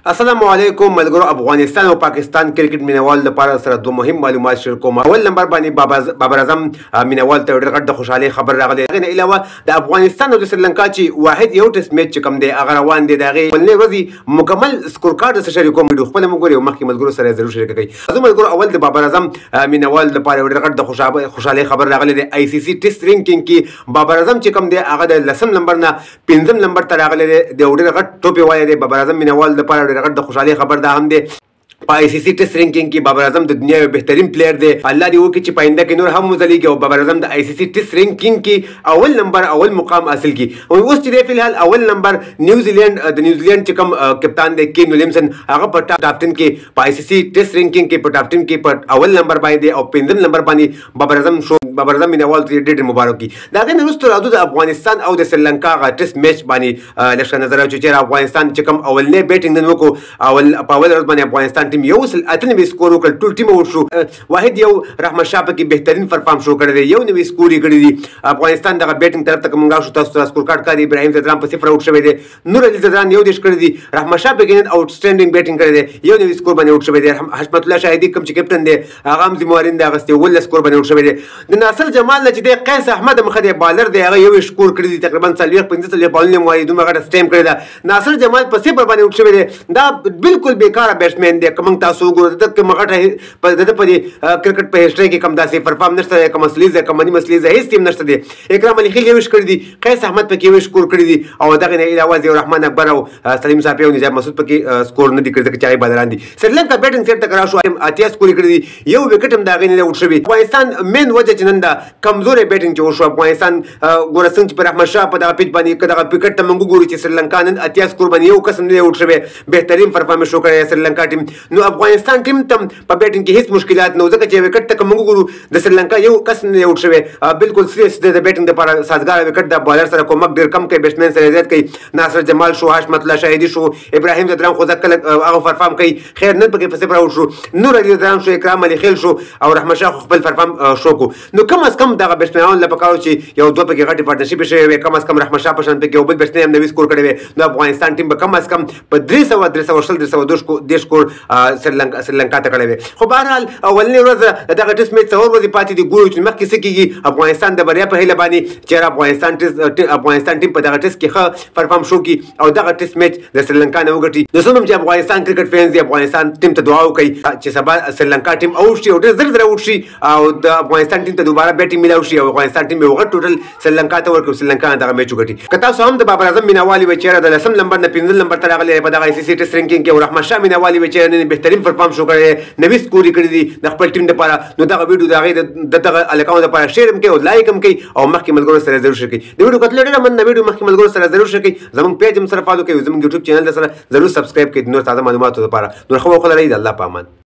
السلام علیکم ملګرو. افغانستان او پاکستان کرکټ مینوال لپاره سره دوه مهم معلومات شیر کوم. اول نمبر باندې بابر اعظم مینوال ته ډېر غټ د خوشحالۍ خبر راغلی. هغې نه علاوه د افغانستان او د سریلانکا چې واحد یو ټیسټ میچ چې کوم دی هغه روان دی، د هغې ولنۍ ورځې مکمل سکور کارډ درته شریکوم. ویډیو خپله مو ګورئ او مخکې ملګرو سره ضرور شریکه کړئ. زه ملګرو اول د بابر اعظم مینوال لپاره ډېر غټ د خوشحالۍ خبر راغلی دی. آی سی سی ټیسټ رینکینګ کې بابر اعظم چې کوم دی هغه د 10 نمبر نه 5 نمبر ته راغلی دی. د ډېر غټ ټوپې وایي دی بابر اعظم مینوال لپاره ډېر غټ د خوشحالۍ خبر دا هم دی. په آی سی سی ټیسټ رینکینګ کې بابر اعظم د دنیا یو بهترین پلیئر دی. الله دې وکړي چې پاینده کې نور هم وځلیږي او بابر اعظم د آی سی سی ټیسټ رینکینګ کې اول نمبر اول مقام حاصل کړي. او اوس چې دی فلحال اول نمبر نیوزیلینډ چې کوم کپتان دی کین ویلیمسن هغه په ټاپ 10 کې په آی سی سی ټیسټ رینکینګ کې په ټاپ 10 کې په اول نمبر باندې او 5 نمبر باندې بابر اعظم مینوال ته ډېر مبارک وي. د هغې نه وروسته راځو د افغانستان او د سریلانکا هغه ټیسټ میچ باندې لږ ښه نظر اچوو. چېرې افغانستان چې کوم اولنی بیټینګ نن وکړو په اوله ورځ باندې افغانستان ټیم 1 سکور وکړ، ټول ټیم آوټ شو. واحد یو رحمت شاه پکې بهترین پرفارم شو کړی دی، یو نوی سکور یې کړی دی. افغانستان دغه بیټینګ طرف ته که موږ راشو تاسو ته سکور کارډ ښکاري. ابراهیم ځدران په 0 آوټ شوی دی، نور علي ځدران 1 دېرش کړی دی. رحمت شاه پکې نن آوټسټینډینګ بیټینګ کړی دی، یو نوی سکور باندې آوټ شوی دی. حشمت الله شاهدي کوم چې کپټن دی هغه هم ذمواري نه اخیستې، 11 سکور باندې آوټ شوی دی. د ناصر جمال نه چې دی قیس احمد مخه دی بالر دی، هغه 1 سکور کړی دی، تقریبا 45 بالونه یې وایي دومره غټه سټیم کړې ده. ناصر جمال په 0 باندې آوټ شوی دی. دا بالکل بیکاره بیټسمین دی. که موږ تاسو وګورو د کومه غټه په کرکټ په هسټري کې کوم داسې پرفارم نشته دی، کوم اصلي ځای کوم نیمه اصلي ځای هېڅ ټیم نشته دی. اکرام علي خیل 1 کړی دی، قیس احمد پکې 1 سکور کړی دی او دغې نه علاوه ضیاء الرحمن اکبر او سلیم صافي او نجاب مسعود پکې سکور نه دي کړی ځکه چې هغوی بالران دي. سریلانکا بیټینګ سیټ ته که راشو 80 سکور یې کړی دی، یو وکټ هم د هغې نه دی آوټ شوی. افغانستان مین وجه چې نن د کمزوری بیټینګ چې وشو افغانستان ګوره څنګه چې په رحمت شاه په دغه پیچ باندې که دغه وکټ ته موږ وګورو چې سریلانکا نن 80 سکور باندې یو کس هم نه دی آوټ شوی. بهترین پرفارمنس شو کړی سریلانکا ټیم. نو افغانستان ټیم ته په بیټینګ کې هیڅ مشکلات نه و ځکه چې وکټ ته که موږ وګورو د سریلانکا یو کس نه دی آوټ شوی. بالکل سریس دی د بیټینګ دپاره سازګاره وکټ د بالر سره کومک ډېر کم کوي، بیټسمین سره زیات کوي. ناصر جمال شو، حشمت الله شاهدي شو، ابراهیم ځدران خو ځکه کله هغه پرفارم کوي. خیر نن پکې په 0 آوټ شو. نور علي ځدران شو، اکرام علي خیل شو او رحمت شاه خو خپل پرفارم شو کو. نو کم از کم دغه بیټسمینانو له پکار چې یو دوه پکې غټې پارټنرشپ شوی وي، کم از کم رحمت شاه په شان پکې یو بل بیټسمین هم نوي سکور کړی وي. نو افغانستان ټیم به کم از کم په 300 سکور سریلانکا ته کړی وي. خو بهرحال اولنۍ ورځ دغه ټیسټ میچ څلور ورځې پاتې دي. ګورو چې مخکې څه کېږي. افغانستان د بریا په هیله باندې چېرې افغانستان ټیم په دغه ټیسټ کې ښه پرفارم شو کړي او دغه ټیسټ میچ د سریلانکا نه وګټي. نو څومره چې افغانستان کرکټ فینز دي افغانستان ټیم ته دعا وکړئ چې سبا سریلانکا ټیم آوټ شي او ډېر زر آوټ شي او د افغانستان ټیم ته دوباره بیټینګ میلاو شي او افغانستان ټیم یو غټ ټوټل سریلانکا ته ورکړي، سریلانکا دغه میچ وګټي. که تاسو هم د بابر اعظم مینوال وئ چېرې د 10 نمبر نه 5 نمبر ته راغلی په دغه آی سی سی ټیسټ رینکینګ کې او رحمت شاه مینوال وئ چېرې نن بهترین پرفارم شو کړی، نوي سکور یې کړي دي د خپل ټیم دپاره، نو دغه ویډیو د هغې د دغه هلکانو دپاره شیر هم کوئ او لایک هم کوئ او مخکې ملګرو سره ضرور شیر کړئ. د ویډیو کتلو ډېره مننه. ویډیو مخکې ملګرو سره ضرور شیر کړئ. زموږ پیج هم سره فالو کوئ، زموږ یوټیوب چینل سره ضرور سبسکرایب کړئ د نور تازه معلوماتو لپاره. نور ښه وخت ولرئ. د الله په امان.